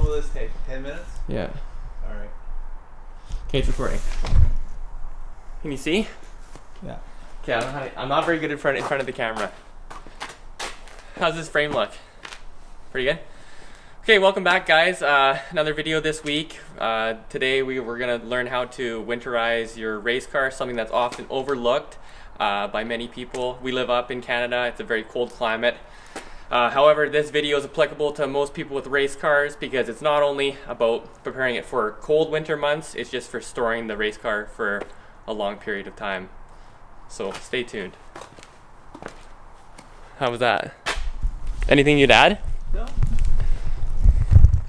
will this take? 10 minutes? Yeah. Alright. Okay, it's recording. Can you see? Yeah. Okay, I'm not very good in front of the camera. How's this frame look? Pretty good? Okay, welcome back guys. Another video this week. Today we're gonna learn how to winterize your race car, something that's often overlooked by many people. We live up in Canada, it's a very cold climate. However, this video is applicable to most people with race cars because it's not only about preparing it for cold winter months, it's just for storing the race car for a long period of time. So stay tuned. How was that? Anything you'd add? No.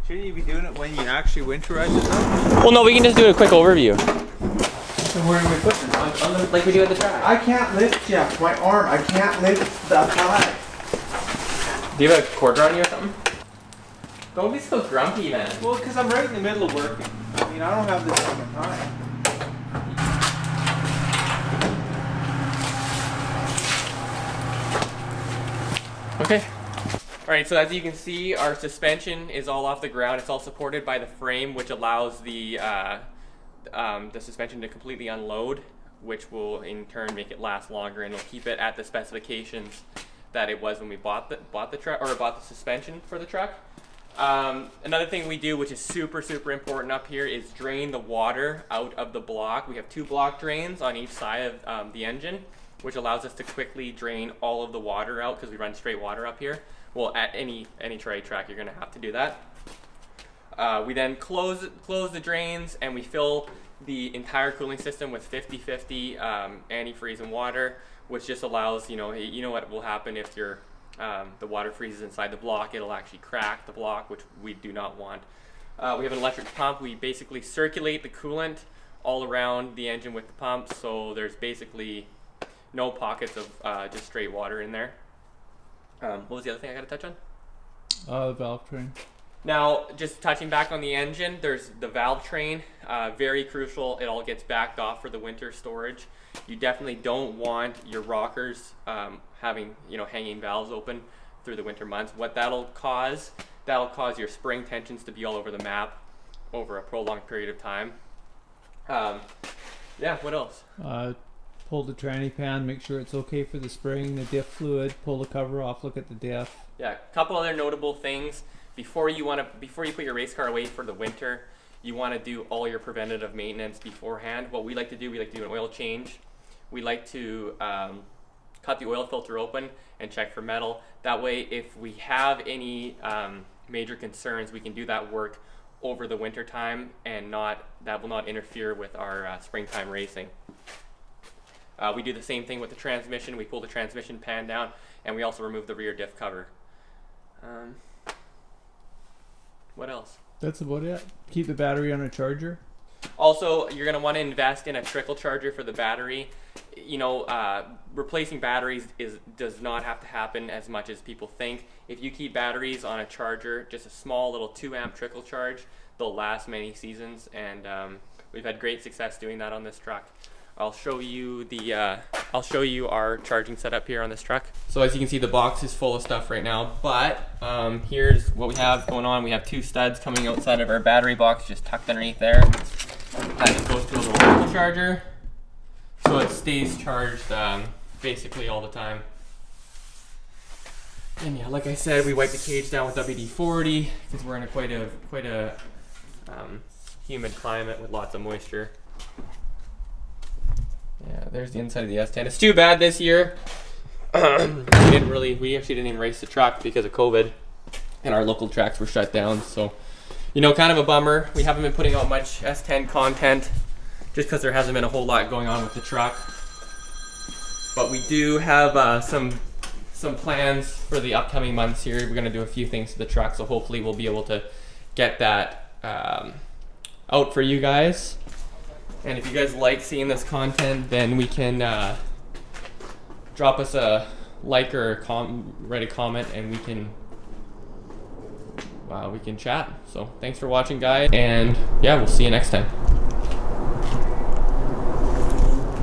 Shouldn't you be doing it when you actually winterize it though? Well, no, we can just do a quick overview. So where do we put it? Like we do at the track. I can't lift, Jeff. My arm. I can't lift the thigh. Do you have a cord on you or something? Don't be so grumpy, man. Well, because I'm right in the middle of working. I mean, I don't have this kind of time. Okay. Alright, so as you can see, our suspension is all off the ground. It's all supported by the frame, which allows the suspension to completely unload, which will in turn make it last longer and will keep it at the specifications that it was when we bought the truck, or bought the suspension for the truck. Another thing we do, which is super important up here, is drain the water out of the block. We have 2 block drains on each side of the engine, which allows us to quickly drain all of the water out because we run straight water up here. Well, at any trade track, you're going to have to do that. We then close the drains and we fill the entire cooling system with 50/50 antifreeze and water, which just allows, you know what will happen if the water freezes inside the block. It'll actually crack the block, which we do not want. We have an electric pump. We basically circulate the coolant all around the engine with the pump, so there's basically no pockets of just straight water in there. What was the other thing I got to touch on? The valve train. Now, just touching back on the engine, there's the valve train, very crucial. It all gets backed off for the winter storage. You definitely don't want your rockers having, hanging valves open through the winter months. What that'll cause your spring tensions to be all over the map over a prolonged period of time. Yeah, what else? Pull the tranny pan, make sure it's okay for the spring, the diff fluid, pull the cover off, look at the diff. Yeah, a couple other notable things. Before you put your race car away for the winter, you want to do all your preventative maintenance beforehand. What we like to do an oil change. We like to cut the oil filter open and check for metal. That way, if we have any major concerns, we can do that work over the winter time, and that will not interfere with our springtime racing. We do the same thing with the transmission. We pull the transmission pan down, and we also remove the rear diff cover. What else? That's about it. Keep the battery on a charger. Also, you're going to want to invest in a trickle charger for the battery. Replacing batteries does not have to happen as much as people think. If you keep batteries on a charger, just a small little 2-amp trickle charge, they'll last many seasons, and we've had great success doing that on this truck. I'll show you our charging setup here on this truck. So as you can see, the box is full of stuff right now, but here's what we have going on. We have 2 studs coming outside of our battery box, just tucked underneath there. That just goes to a little trickle charger, so it stays charged basically all the time. And yeah, like I said, we wipe the cage down with WD-40 because we're in quite a humid climate with lots of moisture. Yeah, there's the inside of the S10. It's too bad this year. We actually didn't even race the truck because of COVID, and our local tracks were shut down. So, kind of a bummer. We haven't been putting out much S10 content just because there hasn't been a whole lot going on with the truck. But we do have some plans for the upcoming months here. We're gonna do a few things to the truck, so hopefully we'll be able to get that out for you guys. And if you guys like seeing this content, then we can drop us a like or write a comment, and we can chat. So thanks for watching, guys, and yeah, we'll see you next time.